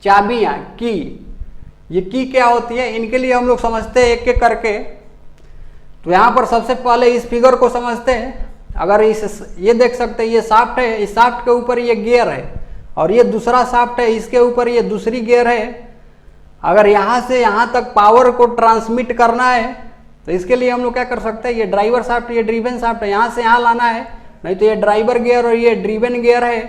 चाबियां, की, ये की क्या होती है, इनके लिए हम लोग समझते हैं एक एक करके। तो यहाँ पर सबसे पहले इस फिगर को समझते हैं। अगर ये देख सकते हैं, ये शाफ्ट है, इस शाफ्ट के ऊपर ये गियर है और ये दूसरा शाफ्ट है, इसके ऊपर ये दूसरी गियर है। अगर यहाँ से यहाँ तक पावर को ट्रांसमिट करना है तो इसके लिए हम लोग क्या कर सकते हैं, ये ड्राइवर शाफ्ट, ये ड्रीवन शाफ्ट है, यहाँ से यहाँ लाना है, नहीं तो ये ड्राइवर गियर और ये ड्रीवन गियर है।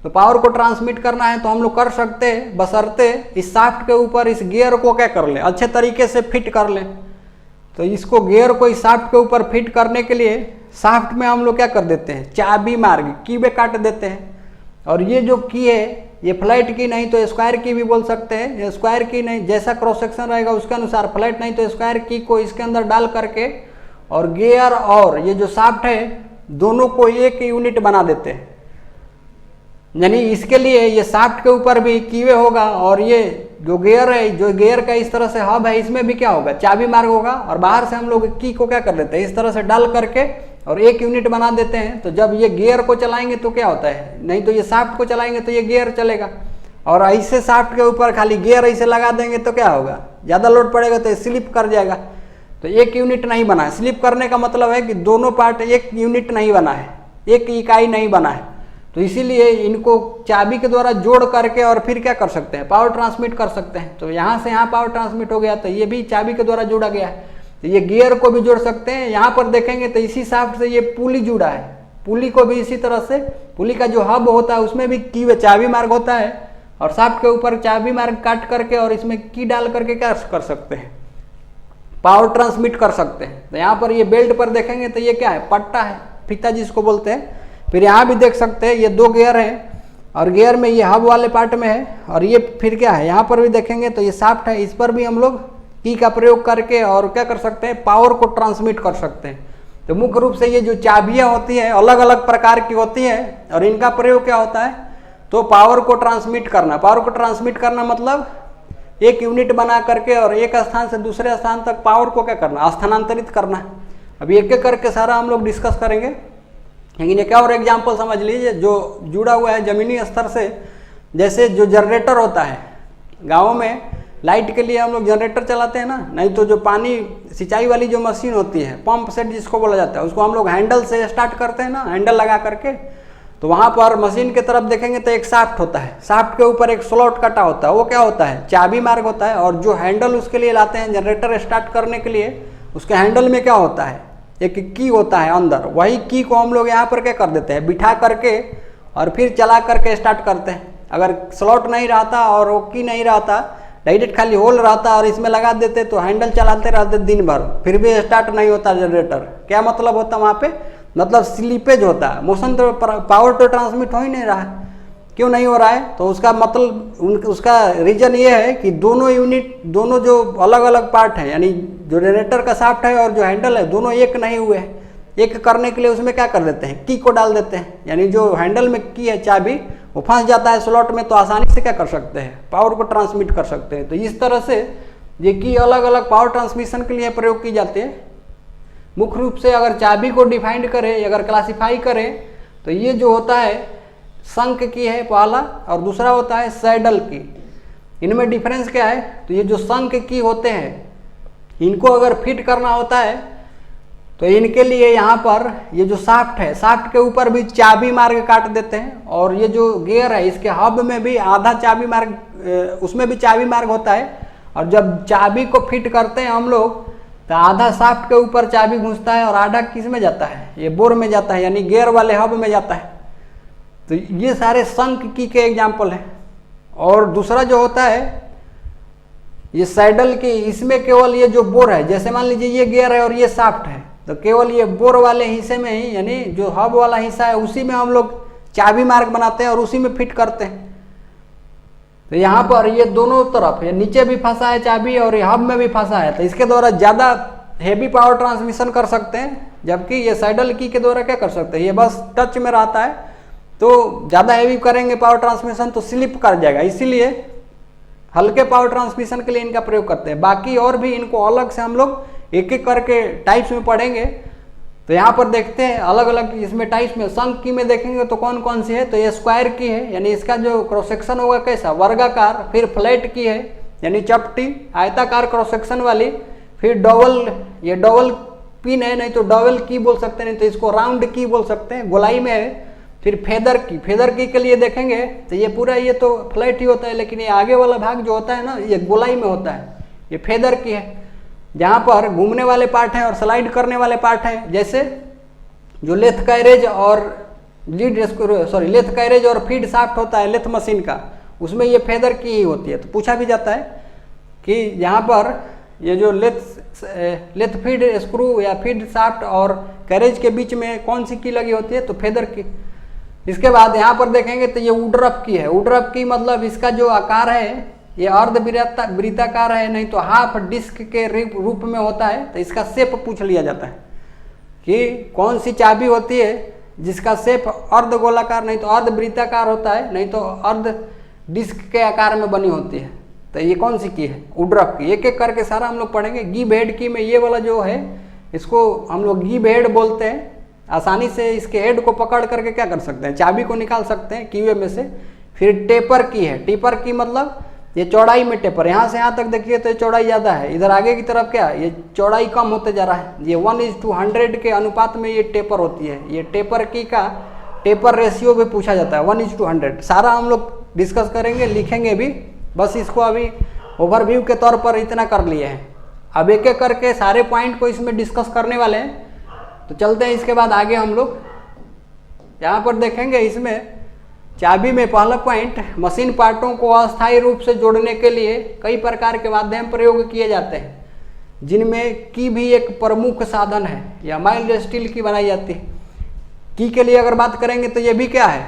तो पावर को ट्रांसमिट करना है तो हम लोग कर सकते हैं, बशर्ते इस शाफ्ट के ऊपर इस गियर को क्या कर ले, अच्छे तरीके से फिट कर ले। तो इसको गियर को इस शाफ्ट के ऊपर फिट करने के लिए शाफ्ट में हम लोग क्या कर देते हैं, चाबी मार्ग, की में काट देते हैं। और ये जो की है ये फ्लैट की नहीं तो स्क्वायर की भी बोल सकते हैं। स्क्वायर की नहीं, जैसा क्रॉस सेक्शन रहेगा उसके अनुसार, फ्लैट नहीं तो स्क्वायर की को इसके अंदर डाल करके और गियर और ये जो शाफ्ट है दोनों को एक यूनिट बना देते हैं। यानी इसके लिए ये शाफ्ट के ऊपर भी कीवे होगा और ये जो गियर है, जो गियर का इस तरह से हब है, इसमें भी क्या होगा, चाबी मार्ग होगा। और बाहर से हम लोग की को क्या कर देते हैं, इस तरह से डाल करके और एक यूनिट बना देते हैं। तो जब ये गियर को चलाएंगे तो क्या होता है, नहीं तो ये शाफ्ट को चलाएंगे तो ये गियर चलेगा। और ऐसे शाफ्ट के ऊपर खाली गियर ऐसे लगा देंगे तो क्या होगा, ज़्यादा लोड पड़ेगा तो स्लिप कर जाएगा। तो एक यूनिट नहीं बना है। स्लिप करने का मतलब है कि दोनों पार्ट एक यूनिट नहीं बना है, एक इकाई नहीं बना है। तो इसीलिए इनको चाबी के द्वारा जोड़ करके और फिर क्या कर सकते हैं, पावर ट्रांसमिट कर सकते हैं। तो यहाँ से यहाँ पावर ट्रांसमिट हो गया तो ये भी चाबी के द्वारा जोड़ा गया है। तो ये गियर को भी जोड़ सकते हैं। यहाँ पर देखेंगे तो इसी शाफ्ट से ये पुली जुड़ा है, पुली को भी इसी तरह से, पुली का जो हब होता है उसमें भी की व चाबी मार्ग होता है और शाफ्ट के ऊपर चाबी मार्ग काट करके और इसमें की डाल करके क्या कर सकते हैं, पावर ट्रांसमिट कर सकते हैं। तो यहाँ पर ये बेल्ट पर देखेंगे तो ये क्या है, पट्टा है, फीता जिसको बोलते हैं। फिर यहाँ भी देख सकते हैं ये दो गियर हैं और गियर में ये हब वाले पार्ट में है और ये फिर क्या है, यहाँ पर भी देखेंगे तो ये शाफ्ट है, इस पर भी हम लोग की का प्रयोग करके और क्या कर सकते हैं, पावर को ट्रांसमिट कर सकते हैं। तो मुख्य रूप से ये जो चाबियाँ होती हैं अलग अलग प्रकार की होती हैं और इनका प्रयोग क्या होता है, तो पावर को ट्रांसमिट करना। पावर को ट्रांसमिट करना मतलब एक यूनिट बना करके और एक स्थान से दूसरे स्थान तक पावर को क्या करना, स्थानांतरित करना। अभी एक एक करके सारा हम लोग डिस्कस करेंगे। लेकिन एक और एग्जाम्पल समझ लीजिए जो जुड़ा हुआ है जमीनी स्तर से। जैसे जो जनरेटर होता है, गाँव में लाइट के लिए हम लोग जनरेटर चलाते हैं ना, नहीं तो जो पानी सिंचाई वाली जो मशीन होती है, पंप सेट जिसको बोला जाता है, उसको हम लोग हैंडल से स्टार्ट करते हैं ना, हैंडल लगा करके। तो वहाँ पर मशीन की तरफ देखेंगे तो एक शाफ्ट होता है, शाफ्ट के ऊपर एक स्लॉट कटा होता है, वो क्या होता है, चाबी मार्ग होता है। और जो हैंडल उसके लिए लाते हैं जनरेटर स्टार्ट करने के लिए, उसके हैंडल में क्या होता है, एक की होता है अंदर। वही की को हम लोग यहाँ पर क्या कर देते हैं, बिठा करके और फिर चला करके स्टार्ट करते हैं। अगर स्लॉट नहीं रहता और वो की नहीं रहता, डायरेक्ट खाली होल रहता और इसमें लगा देते तो हैंडल चलाते रहते दिन भर, फिर भी स्टार्ट नहीं होता जनरेटर। क्या मतलब होता वहाँ पे, मतलब स्लीपेज होता है, मोशन तो पावर तो ट्रांसमिट हो ही नहीं रहा है। क्यों नहीं हो रहा है, तो उसका मतलब उसका रीजन ये है कि दोनों यूनिट, दोनों जो अलग अलग पार्ट हैं, यानी जो जनरेटर का शाफ्ट है और जो हैंडल है, दोनों एक नहीं हुए हैं। एक करने के लिए उसमें क्या कर देते हैं, की को डाल देते हैं। यानी जो हैंडल में की है चाबी, वो फंस जाता है स्लॉट में, तो आसानी से क्या कर सकते हैं, पावर को ट्रांसमिट कर सकते हैं। तो इस तरह से ये की अलग अलग पावर ट्रांसमिशन के लिए प्रयोग की जाती है। मुख्य रूप से अगर चाबी को डिफाइंड करें, अगर क्लासीफाई करें, तो ये जो होता है शंख की है पहला और दूसरा होता है सैडल की। इनमें डिफरेंस क्या है, तो ये जो शंख की होते हैं इनको अगर फिट करना होता है तो इनके लिए यहाँ पर ये जो शाफ्ट है, शाफ्ट के ऊपर भी चाबी मार्ग काट देते हैं। और ये जो गियर है इसके हब में भी आधा चाबी मार्ग, उसमें भी चाबी मार्ग होता है। और जब चाबी को फिट करते हैं हम लोग तो आधा शाफ्ट के ऊपर चाबी घुसता है और आधा किस में जाता है, ये बोर में जाता है, यानी गियर वाले हब में जाता है। तो ये सारे शंख की के एग्जाम्पल हैं। और दूसरा जो होता है ये सैडल की, इसमें केवल ये जो बोर है, जैसे मान लीजिए ये गियर है और ये शाफ्ट है, तो केवल ये बोर वाले हिस्से में ही, यानी जो हब वाला हिस्सा है उसी में हम लोग चाबी मार्ग बनाते हैं और उसी में फिट करते हैं। तो यहाँ पर ये दोनों तरफ, ये नीचे भी फंसा है चाबी और ये हब में भी फंसा है, तो इसके द्वारा ज़्यादा हेवी पावर ट्रांसमिशन कर सकते हैं। जबकि ये सैडल की के द्वारा क्या कर सकते हैं, ये बस टच में रहता है, तो ज़्यादा हेवी करेंगे पावर ट्रांसमिशन तो स्लिप कर जाएगा। इसीलिए हल्के पावर ट्रांसमिशन के लिए इनका प्रयोग करते हैं। बाकी और भी इनको अलग से हम लोग एक एक करके टाइप्स में पढ़ेंगे। तो यहाँ पर देखते हैं अलग अलग इसमें टाइप्स में शंख की में देखेंगे तो कौन कौन सी है, तो ये स्क्वायर की है, यानी इसका जो क्रॉस सेक्शन होगा कैसा, वर्गाकार। फिर फ्लैट की है यानी चपटी आयताकार क्रॉस सेक्शन वाली। फिर डबल, ये डबल पिन है, नहीं तो डबल की बोल सकते हैं, नहीं तो इसको राउंड की बोल सकते हैं, गोलाई में है। फिर फेदर की, फेदर की के लिए देखेंगे तो ये पूरा ये तो फ्लैट ही होता है, लेकिन ये आगे वाला भाग जो होता है ना ये गोलाई में होता है, ये फेदर की है। जहाँ पर घूमने वाले पार्ट हैं और स्लाइड करने वाले पार्ट हैं, जैसे जो लेथ कैरेज और लेथ कैरेज और फीड शाफ्ट होता है लेथ मशीन का, उसमें ये फेदर की ही होती है। तो पूछा भी जाता है कि यहाँ पर ये जो लेथ फीड स्क्रू या फीड शाफ्ट और कैरेज के बीच में कौन सी की लगी होती है, तो फेदर की। इसके बाद यहाँ पर देखेंगे तो ये वुडरफ की है। वुडरफ की मतलब इसका जो आकार है ये अर्ध वृत्ताकार है, नहीं तो हाफ डिस्क के रूप में होता है। तो इसका शेप पूछ लिया जाता है कि कौन सी चाबी होती है जिसका शेप अर्ध गोलाकार नहीं तो अर्ध वृत्ताकार होता है, नहीं तो अर्ध डिस्क के आकार में बनी होती है। तो ये कौन सी की है, वुडरफ की। एक एक करके सारा हम लोग पढ़ेंगे। गिव हेड की में ये वाला जो है इसको हम लोग गिव हेड बोलते हैं। आसानी से इसके हेड को पकड़ करके क्या कर सकते हैं, चाबी को निकाल सकते हैं कीवे में से। फिर टेपर की है। टेपर की मतलब ये चौड़ाई में टेपर, यहाँ से यहाँ तक देखिए तो ये चौड़ाई ज़्यादा है, इधर आगे की तरफ क्या है ये चौड़ाई कम होते जा रहा है। ये 1:100 के अनुपात में ये टेपर होती है। ये टेपर की का टेपर रेशियो भी पूछा जाता है 1:100। सारा हम लोग डिस्कस करेंगे, लिखेंगे भी, बस इसको अभी ओवरव्यू के तौर पर इतना कर लिए हैं। अब एक एक करके सारे पॉइंट को इसमें डिस्कस करने वाले हैं। तो चलते हैं इसके बाद आगे हम लोग यहाँ पर देखेंगे। इसमें चाबी में पहला पॉइंट, मशीन पार्टों को अस्थायी रूप से जोड़ने के लिए कई प्रकार के माध्यम प्रयोग किए जाते हैं, जिनमें की भी एक प्रमुख साधन है। यह माइल्ड स्टील की बनाई जाती है। की के लिए अगर बात करेंगे तो ये भी क्या है,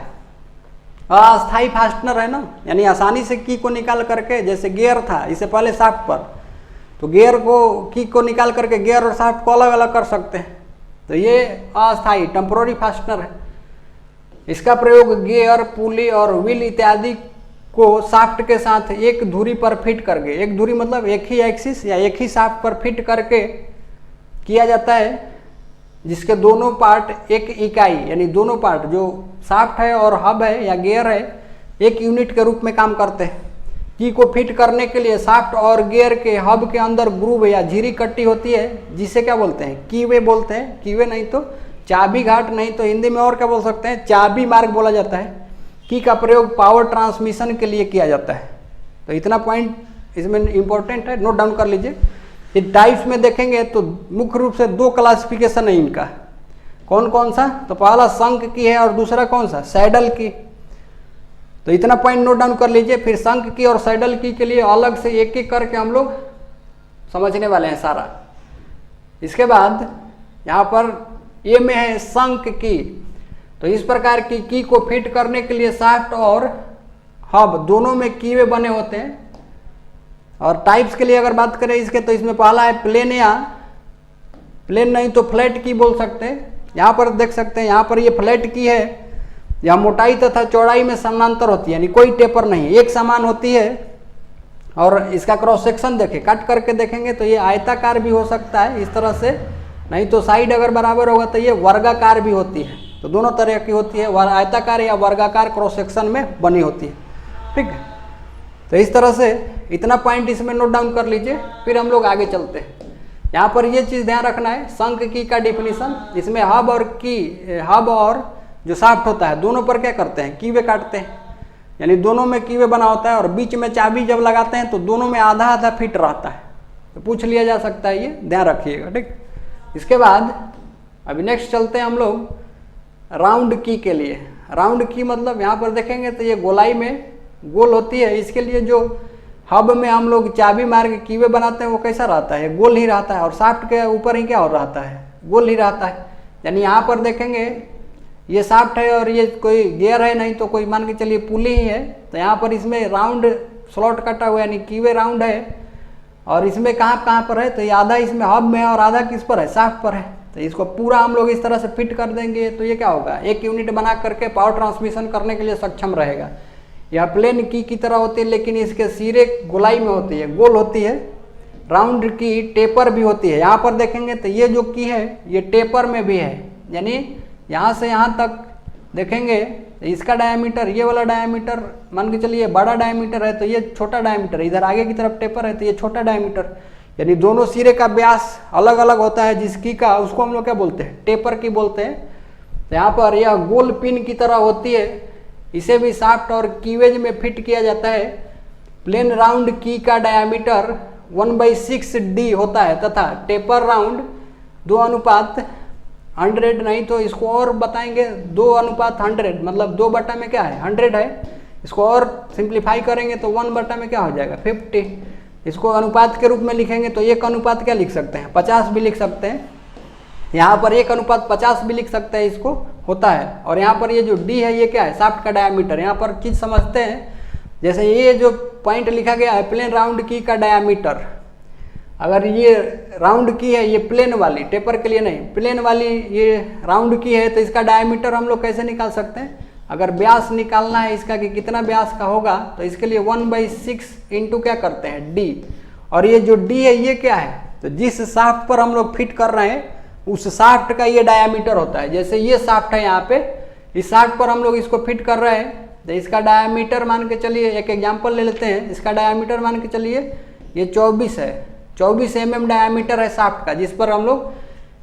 अस्थायी फास्टनर है ना, यानी आसानी से की को निकाल करके, जैसे गियर था इससे पहले शाफ्ट पर, तो गियर को की को निकाल करके गियर और शाफ्ट को अलग अलग कर सकते हैं। तो ये अस्थायी टेम्पोररी फास्टनर है। इसका प्रयोग गियर, पुली और व्हील इत्यादि को शाफ्ट के साथ एक धुरी पर फिट करके, एक धुरी मतलब एक ही एक्सिस या एक ही शाफ्ट पर फिट करके किया जाता है, जिसके दोनों पार्ट एक इकाई, यानी दोनों पार्ट जो शाफ्ट है और हब है या गियर है एक यूनिट के रूप में काम करते हैं। की को फिट करने के लिए शाफ्ट और गियर के हब के अंदर ग्रूव या झिरी कट्टी होती है, जिसे क्या बोलते हैं, कीवे बोलते हैं। कीवे नहीं तो चाबी घाट, नहीं तो हिंदी में और क्या बोल सकते हैं, चाबी मार्ग बोला जाता है। की का प्रयोग पावर ट्रांसमिशन के लिए किया जाता है। तो इतना पॉइंट इसमें इंपॉर्टेंट है, नोट डाउन कर लीजिए। ये टाइप्स में देखेंगे तो मुख्य रूप से 2 क्लासिफिकेशन है इनका। कौन कौन सा, तो पहला शंख की है और दूसरा कौन सा, सैडल की। तो इतना पॉइंट नोट डाउन कर लीजिए। फिर शंख की और सैडल की के लिए अलग से एक एक करके हम लोग समझने वाले हैं सारा। इसके बाद यहाँ पर ये में है शंख की। तो इस प्रकार की को फिट करने के लिए शाफ्ट और हब दोनों में कीवे बने होते हैं। और टाइप्स के लिए अगर बात करें इसके, तो इसमें पहला है प्लेन, या प्लेन नहीं तो फ्लैट की बोल सकते हैं। यहाँ पर देख सकते हैं, यहाँ पर ये फ्लैट की है। यह मोटाई तथा चौड़ाई में समानांतर होती है, यानी कोई टेपर नहीं, एक समान होती है। और इसका क्रॉस सेक्शन देखें, कट करके देखेंगे तो ये आयताकार भी हो सकता है इस तरह से, नहीं तो साइड अगर बराबर होगा तो ये वर्गाकार भी होती है। तो दोनों तरह की होती है, आयताकार या वर्गाकार क्रॉस सेक्शन में बनी होती है। ठीक है, तो इस तरह से इतना पॉइंट इसमें नोट डाउन कर लीजिए। फिर हम लोग आगे चलते हैं। यहाँ पर ये चीज़ ध्यान रखना है, शंख की का डिफिनीशन। इसमें हब और जो शाफ्ट होता है दोनों पर क्या करते हैं, कीवे काटते हैं, यानी दोनों में कीवे बना होता है। और बीच में चाबी जब लगाते हैं तो दोनों में आधा आधा फिट रहता है। तो पूछ लिया जा सकता है, ये ध्यान रखिएगा। ठीक, इसके बाद अभी नेक्स्ट चलते हैं हम लोग राउंड की के लिए। राउंड की मतलब यहाँ पर देखेंगे तो ये गोलाई में गोल होती है। इसके लिए जो हब में हम लोग चाबी मार के कीवे बनाते हैं वो कैसा रहता है, गोल ही रहता है। और शाफ्ट के ऊपर ही क्या हो रहता है, गोल ही रहता है। यानी यहाँ पर देखेंगे ये शाफ्ट है और ये कोई गियर है, नहीं तो कोई मान के चलिए पुली ही है। तो यहाँ पर इसमें राउंड स्लॉट कटा हुआ है, यानी कीवे राउंड है। और इसमें कहाँ पर है, तो ये आधा इसमें हब में है और आधा किस पर है, शाफ्ट पर है। तो इसको पूरा हम लोग इस तरह से फिट कर देंगे तो ये क्या होगा, एक यूनिट बना करके पावर ट्रांसमिशन करने के लिए सक्षम रहेगा। यह प्लेन की तरह होती है, लेकिन इसके सिरे गोलाई में होती है, गोल होती है। राउंड की टेपर भी होती है। यहाँ पर देखेंगे तो ये जो की है ये टेपर में भी है, यानी यहाँ से यहाँ तक देखेंगे तो इसका डायमीटर, ये वाला डायमीटर मान के चलिए बड़ा डायमीटर है तो ये छोटा डायमीटर है, इधर आगे की तरफ टेपर है तो ये छोटा डायमीटर, यानी दोनों सिरे का व्यास अलग अलग होता है। जिसकी का उसको हम लोग क्या बोलते हैं, टेपर की बोलते हैं। तो यहाँ पर यह गोल पिन की तरह होती है, इसे भी शाफ्ट और कीवेज में फिट किया जाता है। प्लेन राउंड की का डायमीटर 1/6D होता है तथा टेपर राउंड 2:100, नहीं तो इसको और बताएंगे 2:100, मतलब 2 बटा में क्या है 100 है, इसको और सिंप्लीफाई करेंगे तो 1 बटा में क्या हो जाएगा 50। इसको अनुपात के रूप में लिखेंगे तो 1 अनुपात क्या लिख सकते हैं 50 भी लिख सकते हैं। यहाँ पर 1 अनुपात 50 भी लिख सकते हैं, इसको होता है। और यहाँ पर ये जो डी है ये क्या है, शाफ्ट का डायमीटर। यहाँ पर चीज समझते हैं, जैसे ये जो पॉइंट लिखा गया है प्लेन राउंड की का डायमीटर, अगर ये राउंड की है, ये प्लेन वाली, टेपर के लिए नहीं, प्लेन वाली ये राउंड की है, तो इसका डायमीटर हम लोग कैसे निकाल सकते हैं, अगर व्यास निकालना है इसका कि कितना व्यास का होगा, तो इसके लिए 1/6 इंटू क्या करते हैं डी। और ये जो डी है ये क्या है, तो जिस शाफ्ट पर हम लोग फिट कर रहे हैं उस शाफ्ट का ये डायमीटर होता है। जैसे ये शाफ्ट है यहाँ पे, इस शाफ्ट पर हम लोग इसको फिट कर रहे हैं, तो इसका डायमीटर मान के चलिए, एक एग्जांपल ले लेते हैं, इसका डायमीटर मान के चलिए ये 24 है, 24 mm डायमीटर है शाफ्ट का, जिस पर हम लोग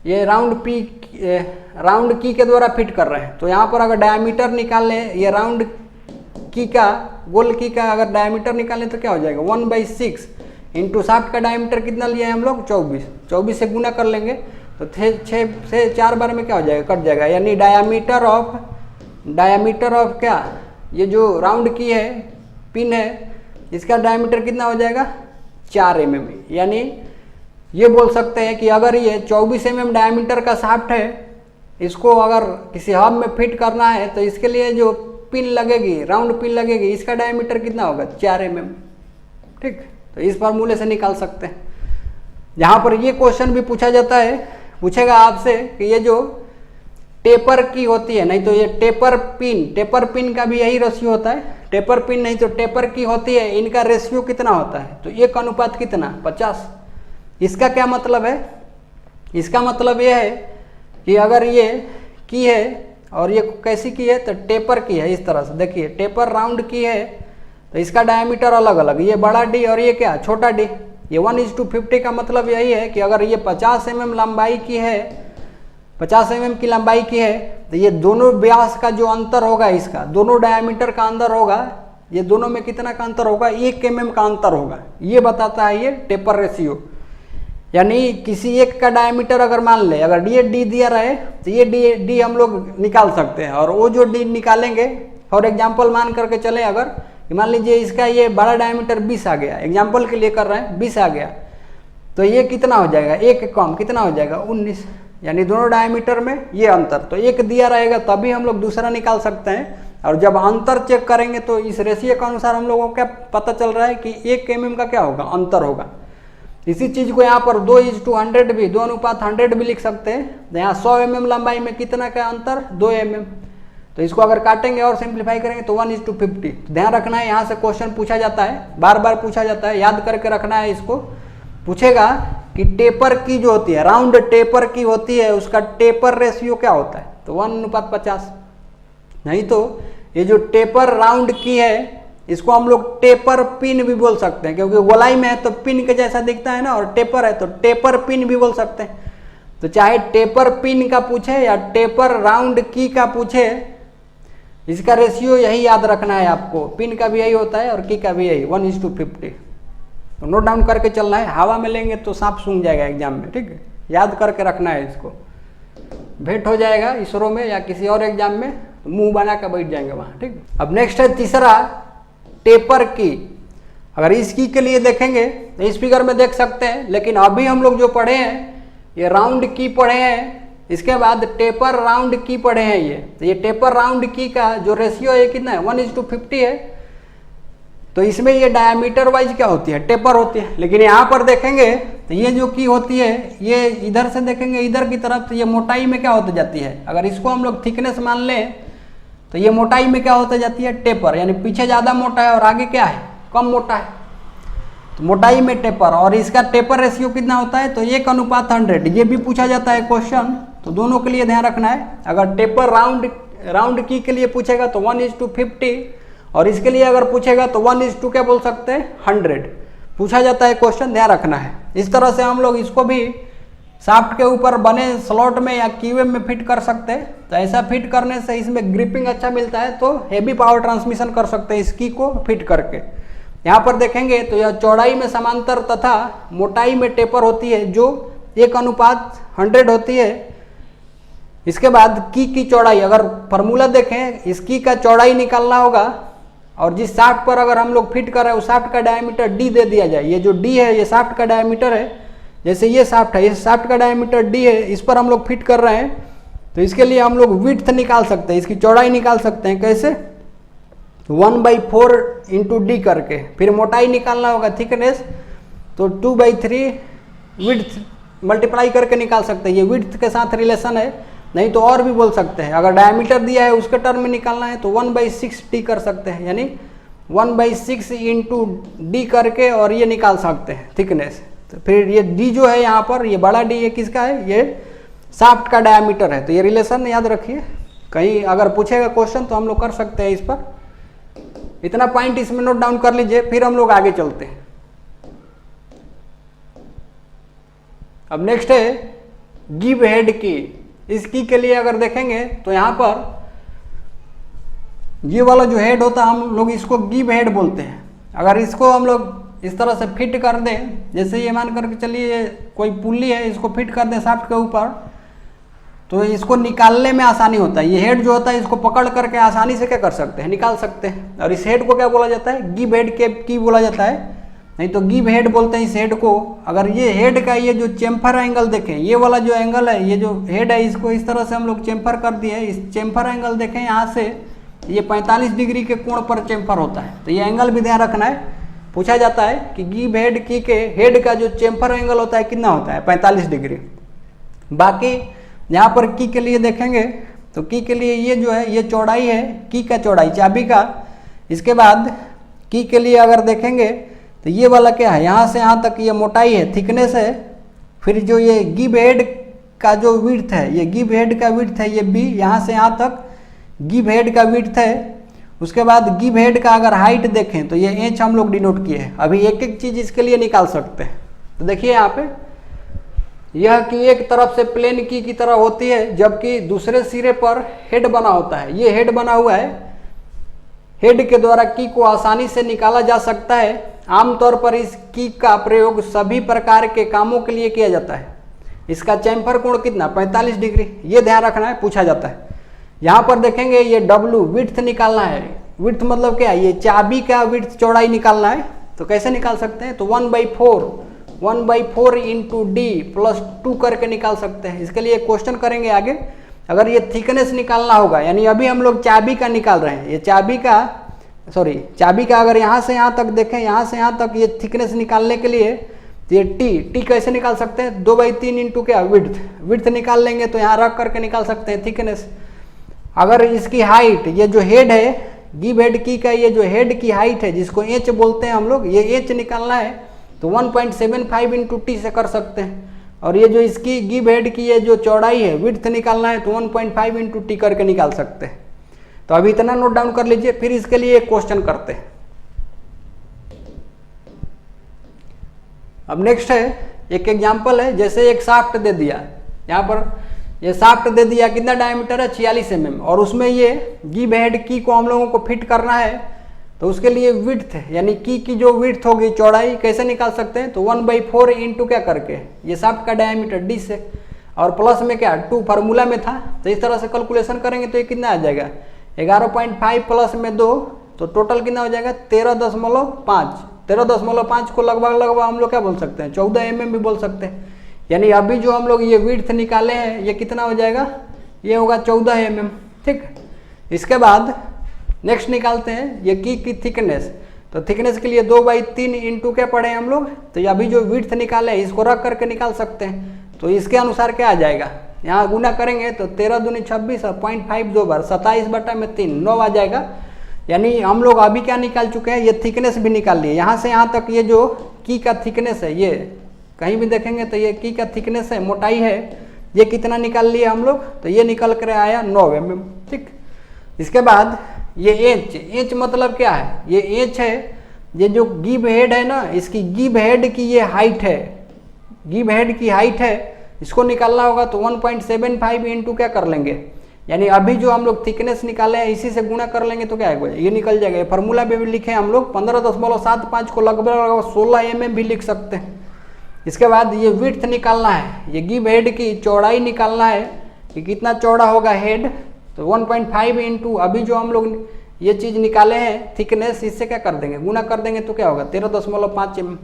ये राउंड की के द्वारा फिट कर रहे हैं। तो यहाँ पर अगर डायमीटर निकाल लें, ये राउंड की का, गोल की का अगर डायमीटर निकालें तो क्या हो जाएगा 1/6 इंटू शाफ्ट का डायमीटर कितना लिया है हम लोग 24 से गुना कर लेंगे तो 6 से 4 बार में क्या हो जाएगा, कट जाएगा। यानी डायमीटर ऑफ क्या, ये जो राउंड की है पिन है, इसका डायमीटर कितना हो जाएगा 4 mm। यानी ये बोल सकते हैं कि अगर ये 24 mm डायमीटर का शाफ्ट है, इसको अगर किसी हब में फिट करना है तो इसके लिए जो पिन लगेगी, राउंड पिन लगेगी, इसका डायमीटर कितना होगा 4 mm। ठीक, तो इस फॉर्मूले से निकाल सकते हैं। यहाँ पर ये क्वेश्चन भी पूछा जाता है, पूछेगा आपसे कि ये जो टेपर की होती है, नहीं तो ये टेपर पिन का भी यही रेशियो होता है, टेपर पिन नहीं तो टेपर की होती है, इनका रेशियो कितना होता है, तो 1 अनुपात कितना 50। इसका क्या मतलब है, इसका मतलब ये है कि अगर ये की है और ये कैसी की है, तो टेपर की है, इस तरह से देखिए टेपर राउंड की है तो इसका डायमीटर अलग अलग, ये बड़ा डी और ये क्या छोटा डी, ये 1:50 का मतलब यही है कि अगर ये 50 mm लंबाई की है, 50 mm की लंबाई की है, तो ये दोनों व्यास का जो अंतर होगा, इसका दोनों डायमीटर का अंतर होगा, ये दोनों में कितना का अंतर होगा 1 mm का अंतर होगा। ये बताता है ये टेपर रेशियो। यानी किसी एक का डायमीटर अगर मान ले, अगर ये डी दिया रहे तो ये डी हम लोग निकाल सकते हैं, और वो जो डी निकालेंगे, फॉर एग्जाम्पल मान करके चले, अगर मान लीजिए इसका ये बड़ा डायमीटर 20 आ गया, एग्जाम्पल के लिए कर रहे हैं 20 आ गया, तो ये कितना हो जाएगा, एक कम कितना हो जाएगा 19। यानी दोनों डायमीटर में ये अंतर, तो एक दिया रहेगा तभी हम लोग दूसरा निकाल सकते हैं। और जब अंतर चेक करेंगे तो इस रेशियो के अनुसार हम लोगों को क्या पता चल रहा है कि 1 mm का क्या होगा अंतर होगा। इसी चीज को यहाँ पर 2:100 भी, 2:100 भी लिख सकते हैं। यहाँ 100 mm लंबाई में कितना का अंतर 2 mm, तो इसको अगर काटेंगे और सिंप्लीफाई करेंगे तो 1:50। ध्यान रखना है, यहाँ से क्वेश्चन पूछा जाता है, बार बार पूछा जाता है, याद करके रखना है। इसको पूछेगा कि टेपर की जो होती है, राउंड टेपर की होती है, उसका टेपर रेशियो क्या होता है, तो 1:50। नहीं तो ये जो टेपर राउंड की है, इसको हम लोग टेपर पिन भी बोल सकते हैं, क्योंकि गोलाई में है तो पिन के जैसा दिखता है ना, और टेपर है तो टेपर पिन भी बोल सकते हैं। तो चाहे टेपर पिन का पूछे या टेपर राउंड की का पूछे, इसका रेशियो यही याद रखना है आपको, पिन का भी यही होता है और की का भी यही 1:50। तो नोट डाउन करके चलना है, हवा में लेंगे तो सांप सूंघ जाएगा एग्जाम में, ठीक है, याद करके रखना है। इसको भेंट हो जाएगा इसरो में या किसी और एग्जाम में, तो मुंह बना कर बैठ जाएंगे वहाँ, ठीक। अब नेक्स्ट है तीसरा टेपर की। अगर इस की के लिए देखेंगे तो इस फिगर में देख सकते हैं, लेकिन अभी हम लोग जो पढ़े हैं ये राउंड की पढ़े हैं, इसके बाद टेपर राउंड की पढ़े हैं। ये टेपर राउंड की का जो रेशियो है कितना है 1:50 है। तो इसमें ये डायमीटर वाइज क्या होती है, टेपर होती है। लेकिन यहाँ पर देखेंगे तो ये जो की होती है, ये इधर से देखेंगे इधर की तरफ, तो ये मोटाई में क्या होती जाती है, अगर इसको हम लोग थिकनेस मान लें तो ये मोटाई में क्या होती जाती है टेपर, यानी पीछे ज़्यादा मोटा है और आगे क्या है कम मोटा है। तो मोटाई में टेपर, और इसका टेपर रेशियो कितना होता है, तो 1:100। ये भी पूछा जाता है क्वेश्चन, तो दोनों के लिए ध्यान रखना है। अगर टेपर राउंड की के लिए पूछेगा तो 1:50, और इसके लिए अगर पूछेगा तो 1 क्या बोल सकते हैं, 100 पूछा जाता है क्वेश्चन, ध्यान रखना है। इस तरह से हम लोग इसको भी शाफ्ट के ऊपर बने स्लॉट में या क्यूएम में फिट कर सकते हैं। तो ऐसा फिट करने से इसमें ग्रिपिंग अच्छा मिलता है, तो हेवी पावर ट्रांसमिशन कर सकते हैं इस की को फिट करके। यहाँ पर देखेंगे तो यह चौड़ाई में समांतर तथा मोटाई में टेपर होती है, जो 1:100 होती है। इसके बाद की चौड़ाई, अगर फार्मूला देखें, इस की का चौड़ाई निकालना होगा, और जिस शाफ्ट पर अगर हम लोग फिट कर रहे हैं उस शाफ्ट का डायमीटर डी दे दिया जाए। ये जो डी है ये शाफ्ट का डायमीटर है, जैसे ये शाफ्ट है, इस शाफ्ट का डायमीटर डी है, इस पर हम लोग फिट कर रहे हैं। तो इसके लिए हम लोग विड्थ निकाल सकते हैं, इसकी चौड़ाई निकाल सकते हैं। कैसे, 1/4 इंटू डी करके। फिर मोटाई निकालना होगा, थिकनेस, तो 2/3 विड्थ मल्टीप्लाई करके निकाल सकते हैं। ये विड्थ के साथ रिलेशन है, नहीं तो और भी बोल सकते हैं। अगर डायमीटर दिया है उसके टर्म में निकालना है तो 1/6 डी कर सकते हैं, यानी 1/6 इंटू डी करके, और ये निकाल सकते हैं थिकनेस। तो फिर ये डी जो है यहाँ पर, ये बड़ा डी ये किसका है, ये शाफ्ट का डायमीटर है। तो ये रिलेशन याद रखिए, कहीं अगर पूछेगा क्वेश्चन तो हम लोग कर सकते हैं इस पर। इतना पॉइंट इसमें नोट डाउन कर लीजिए, फिर हम लोग आगे चलते हैं। अब नेक्स्ट है गिव हेड की। इस की के लिए अगर देखेंगे तो यहाँ पर ये वाला जो हेड होता है हम लोग इसको गिव हेड बोलते हैं। अगर इसको हम लोग इस तरह से फिट कर दें, जैसे ये मान करके चलिए कोई पुल्ली है, इसको फिट कर दें शाफ्ट के ऊपर, तो इसको निकालने में आसानी होता है। ये हेड जो होता है इसको पकड़ करके आसानी से क्या कर सकते हैं, निकाल सकते हैं। और इस हेड को क्या बोला जाता है, गिव हेड के की बोला जाता है, नहीं तो गिव हेड बोलते हैं इस हेड को। अगर ये हेड का ये जो चेम्फर एंगल देखें, ये वाला जो एंगल है, ये जो हेड है, इसको इस तरह से हम लोग चेम्फर कर दिए। इस चेम्फर एंगल देखें यहाँ से, ये 45 डिग्री के कोण पर चेम्फर होता है। तो ये एंगल भी ध्यान रखना है। पूछा जाता है कि गिव हेड की के हेड का जो चेम्फर एंगल होता है कितना होता है, 45 डिग्री। बाकी यहाँ पर की के लिए देखेंगे तो की के लिए ये जो है ये चौड़ाई है, की का चौड़ाई चाबी का। इसके बाद की के लिए अगर देखेंगे तो ये वाला क्या है, यहाँ से यहाँ तक ये मोटाई है, थिकनेस है। फिर जो ये गिव हेड का जो विड्थ है, ये गिव हेड का विड्थ है, ये बी, यहाँ से यहाँ तक गिव हेड का विड्थ है। उसके बाद गिव हेड का अगर हाइट देखें तो ये इंच हम लोग डिनोट किए हैं। अभी एक एक चीज इसके लिए निकाल सकते हैं। तो देखिए यहाँ पे यह की एक तरफ से प्लेन की तरह होती है, जबकि दूसरे सिरे पर हेड बना होता है। ये हेड बना हुआ है, हेड के द्वारा की को आसानी से निकाला जा सकता है। आमतौर पर इस की का प्रयोग सभी प्रकार के कामों के लिए किया जाता है। इसका चैम्फर कोण कितना, 45 डिग्री, ये ध्यान रखना है, पूछा जाता है। यहाँ पर देखेंगे ये डब्लू विड्थ निकालना है। विड्थ मतलब क्या है, ये चाबी का विड्थ चौड़ाई निकालना है। तो कैसे निकाल सकते हैं, तो 1/4 इंटू डी प्लस 2 करके निकाल सकते हैं। इसके लिए क्वेश्चन करेंगे आगे। अगर ये थिकनेस निकालना होगा, यानी अभी हम लोग चाबी का निकाल रहे हैं, ये चाबी का अगर यहाँ से यहाँ तक देखें, यहाँ से यहाँ तक ये थिकनेस निकालने के लिए ये टी कैसे निकाल सकते हैं, 2/3 इंटू क्या विड्थ निकाल लेंगे, तो यहाँ रख करके निकाल सकते हैं थिकनेस। अगर इसकी हाइट, ये जो हेड है गिव हेड की का, ये जो हेड की हाइट है जिसको एच बोलते हैं हम लोग, ये एच निकालना है तो 1.75 इंटू टी से कर सकते हैं। और ये जो इसकी गिव हेड की ये जो चौड़ाई है विड्थ निकालना है तो 1.5 इंटू टी करके निकाल सकते हैं। तो अभी इतना नोट डाउन कर लीजिए, फिर इसके लिए एक क्वेश्चन करते हैं। अब नेक्स्ट है एक एग्जाम्पल है, जैसे एक शाफ्ट दे दिया, यहाँ पर ये शाफ्ट दे दिया, कितना डायमीटर है 46 mm, और उसमें ये गिव हेड की को हम लोगों को फिट करना है। तो उसके लिए विड्थ यानी की जो विड्थ होगी, चौड़ाई कैसे निकाल सकते हैं, तो 1/4 इंटू क्या करके ये शाफ्ट का डायमीटर डी से, और प्लस में क्या 2 फार्मूला में था। तो इस तरह से कैलकुलेशन करेंगे तो ये कितना आ जाएगा, 11.5 प्लस में 2, तो टोटल कितना हो जाएगा 13.5। 13.5 को लगभग हम लोग क्या बोल सकते हैं, 14 mm भी बोल सकते हैं। यानी अभी जो हम लोग ये विड्थ निकाले हैं ये कितना हो जाएगा, ये होगा 14 mm, ठीक। इसके बाद नेक्स्ट निकालते हैं ये की थिकनेस। तो थिकनेस के लिए 2/3 इंटू क्या पढ़े हम लोग, तो अभी जो विड्थ निकाले इसको रख करके निकाल सकते हैं। तो इसके अनुसार क्या आ जाएगा, यहाँ गुना करेंगे तो 13 दूनी 26 और 0.5 2 बार 27/3 9 आ जाएगा। यानी हम लोग अभी क्या निकाल चुके हैं, ये थिकनेस भी निकाल लिए। यहाँ से यहाँ तक ये जो की का थिकनेस है, ये कहीं भी देखेंगे तो ये की का थिकनेस है, मोटाई है, ये कितना निकाल लिया हम लोग, तो ये निकल कर आया 9 mm। ठीक, इसके बाद ये एच मतलब क्या है, ये एच है, ये जो गिव हेड है ना, इसकी गिव हेड की ये हाइट है, गिव हेड की हाइट है, इसको निकालना होगा तो 1.75 इंटू क्या कर लेंगे, यानी अभी जो हम लोग थिकनेस निकाले हैं इसी से गुणा कर लेंगे तो क्या आएगा, ये निकल जाएगा। फार्मूला भी लिखे हम लोग 15.75 को लगभग 16 mm भी लिख सकते हैं। इसके बाद ये विड्थ निकालना है, ये गिव हेड की चौड़ाई निकालना है कि कितना चौड़ा होगा हेड, तो 1.5 इंटू अभी जो हम लोग ये चीज़ निकाले हैं थिकनेस, इससे क्या कर देंगे, गुना कर देंगे तो क्या होगा 13.5 mm।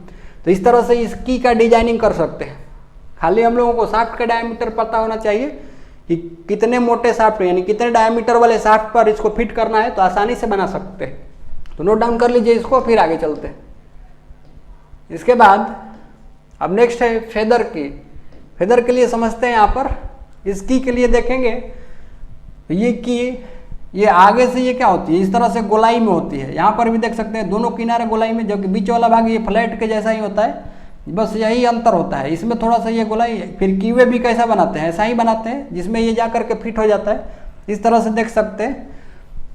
तो इस तरह से इस की का डिजाइनिंग कर सकते हैं। खाली हम लोगों को शाफ्ट का डायमीटर पता होना चाहिए कि कितने मोटे शाफ्ट यानी कितने डायमीटर वाले शाफ्ट पर इसको फिट करना है, तो आसानी से बना सकते हैं। तो नोट डाउन कर लीजिए इसको, फिर आगे चलते हैं। इसके बाद अब नेक्स्ट है फेदर की। फेदर के लिए समझते हैं, यहाँ पर इस की के लिए देखेंगे ये की, ये आगे से ये क्या होती है, इस तरह से गोलाई में होती है। यहाँ पर भी देख सकते हैं दोनों किनारे गोलाई में, जबकि बीच वाला भाग ये फ्लैट के जैसा ही होता है, बस यही अंतर होता है। इसमें थोड़ा सा ये गोलाई, फिर कीवे भी कैसा बनाते हैं, ऐसा ही बनाते हैं जिसमें ये जा करके फिट हो जाता है, इस तरह से देख सकते हैं।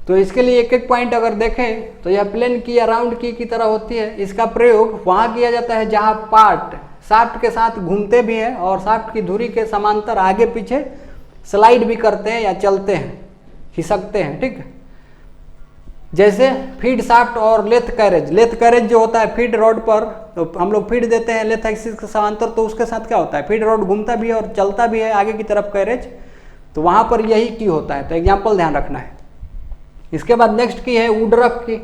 तो इसके लिए एक एक पॉइंट अगर देखें तो यह प्लेन की या राउंड की तरह होती है। इसका प्रयोग वहाँ किया जाता है जहाँ पार्ट शाफ्ट के साथ घूमते भी हैं और शाफ्ट की धुरी के समांतर आगे पीछे स्लाइड भी करते हैं या चलते हैं, खिसकते हैं। ठीक, जैसे फीड शाफ्ट और लेथ कैरेज। लेथ कैरेज जो होता है फीड रोड पर, तो हम लोग फीड देते हैं लेथ एक्सिस के समांतर, तो उसके साथ क्या होता है, फीड रोड घूमता भी है और चलता भी है आगे की तरफ कैरेज, तो वहाँ पर यही की होता है। तो एग्जाम्पल ध्यान रखना है। इसके बाद नेक्स्ट की है वुडरफ की।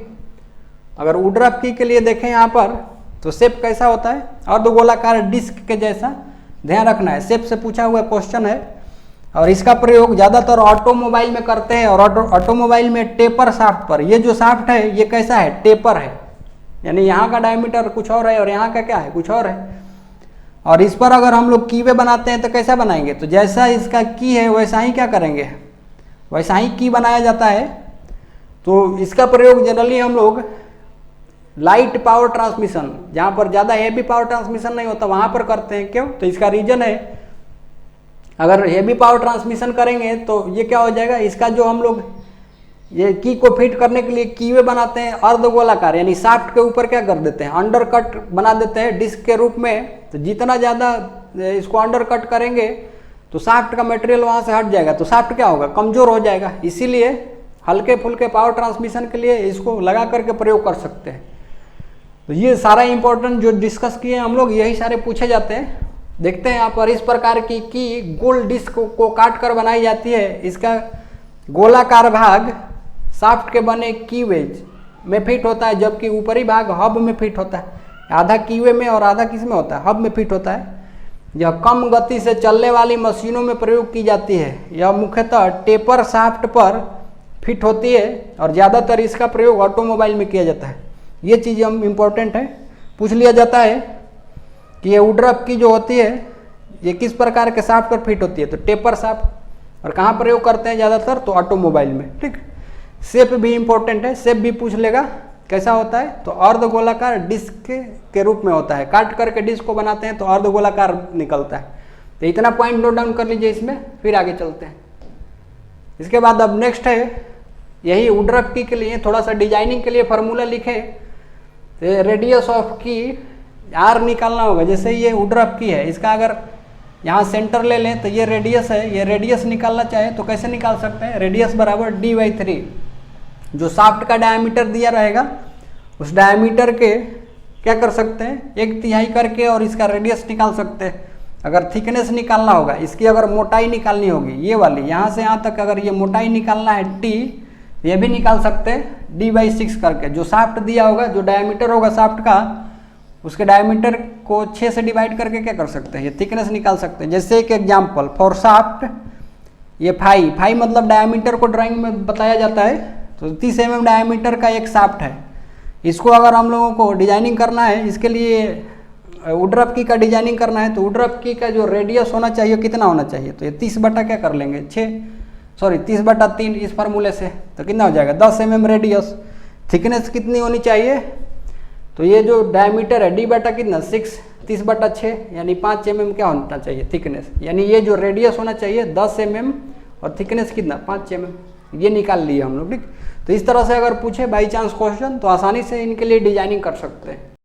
अगर वुडरफ की के लिए देखें यहाँ पर तो शेप कैसा होता है, अर्धगोलाकार डिस्क के जैसा, ध्यान रखना है, शेप से पूछा हुआ क्वेश्चन है। और इसका प्रयोग ज़्यादातर ऑटोमोबाइल में करते हैं और ऑटोमोबाइल में टेपर शाफ्ट पर। ये जो शाफ्ट है ये कैसा है, टेपर है, यानी यहाँ का डायमीटर कुछ और है और यहाँ का क्या है, कुछ और है। और इस पर अगर हम लोग कीवे बनाते हैं तो कैसा बनाएंगे, तो जैसा इसका की है वैसा ही क्या करेंगे, वैसा ही की बनाया जाता है। तो इसका प्रयोग जनरली हम लोग लाइट पावर ट्रांसमिशन, जहाँ पर ज़्यादा हैवी पावर ट्रांसमिशन नहीं होता वहाँ पर करते हैं। क्यों, तो इसका रीजन है, अगर हेवी पावर ट्रांसमिशन करेंगे तो ये क्या हो जाएगा, इसका जो हम लोग ये की को फिट करने के लिए कीवे बनाते हैं अर्धगोलाकार, यानी शाफ्ट के ऊपर क्या कर देते हैं, अंडर कट बना देते हैं डिस्क के रूप में। तो जितना ज़्यादा इसको अंडर कट करेंगे तो शाफ्ट का मटेरियल वहाँ से हट जाएगा, तो शाफ्ट क्या होगा, कमज़ोर हो जाएगा। इसीलिए हल्के फुल्के पावर ट्रांसमिशन के लिए इसको लगा करके प्रयोग कर सकते हैं। तो ये सारा इंपॉर्टेंट जो डिस्कस किए हम लोग, यही सारे पूछे जाते हैं। देखते हैं यहाँ पर इस प्रकार की गोल डिस्क को काट कर बनाई जाती है। इसका गोलाकार भाग शाफ्ट के बने कीवेज में फिट होता है, जबकि ऊपरी भाग हब में फिट होता है। आधा कीवे में और आधा किस में होता है, हब में फिट होता है। यह कम गति से चलने वाली मशीनों में प्रयोग की जाती है। यह मुख्यतः टेपर शाफ्ट पर फिट होती है और ज़्यादातर इसका प्रयोग ऑटोमोबाइल में किया जाता है। ये चीज़ हम इम्पोर्टेंट है, पूछ लिया जाता है कि ये वुडरफ की जो होती है ये किस प्रकार के शाफ्ट पर फिट होती है, तो टेपर शाफ्ट। और कहाँ प्रयोग करते हैं ज़्यादातर, तो ऑटोमोबाइल में। ठीक, शेप भी इम्पोर्टेंट है, शेप भी पूछ लेगा कैसा होता है, तो अर्धगोलाकार डिस्क के रूप में होता है। काट करके डिस्क को बनाते हैं तो अर्धगोलाकार निकलता है। तो इतना पॉइंट नोट डाउन कर लीजिए इसमें, फिर आगे चलते हैं। इसके बाद अब नेक्स्ट है यही वुडरफ की के लिए थोड़ा सा डिजाइनिंग के लिए फार्मूला लिखे। तो रेडियस ऑफ की आर निकालना होगा। जैसे ये वुडरफ की है, इसका अगर यहाँ सेंटर ले लें तो ये रेडियस है, ये रेडियस निकालना चाहे तो कैसे निकाल सकते हैं, रेडियस बराबर d/3। जो शाफ्ट का डायमीटर दिया रहेगा उस डायमीटर के क्या कर सकते हैं, 1/3 करके और इसका रेडियस निकाल सकते हैं। अगर थिकनेस निकालना होगा, इसकी अगर मोटाई निकालनी होगी, ये वाली यहाँ से यहाँ तक अगर ये मोटाई निकालना है t, ये भी निकाल सकते हैं d/6 करके। जो शाफ्ट दिया होगा, जो डायमीटर होगा शाफ्ट का, उसके डायमीटर को 6 से डिवाइड करके क्या कर सकते हैं, ये थिकनेस निकाल सकते हैं। जैसे एक एग्जांपल फॉर शाफ्ट, ये फाई मतलब डायमीटर को ड्राइंग में बताया जाता है। तो 30 mm डायमीटर का एक शाफ्ट है। इसको अगर हम लोगों को डिजाइनिंग करना है, इसके लिए वुडरफ की का डिजाइनिंग करना है, तो वुडरफ की का जो रेडियस होना चाहिए कितना होना चाहिए, तो ये 30 बटा क्या कर लेंगे 30/3 इस फार्मूले से। तो कितना हो जाएगा 10 mm रेडियस। थिकनेस कितनी होनी चाहिए, तो ये जो डायमीटर है डी बटा कितना 6 30/6 यानी 5 mm क्या होना चाहिए थिकनेस, यानी ये जो रेडियस होना चाहिए 10 mm और थिकनेस कितना 5 mm, ये निकाल लिए हम लोग। ठीक, तो इस तरह से अगर पूछे बाई चांस क्वेश्चन तो आसानी से इनके लिए डिजाइनिंग कर सकते हैं।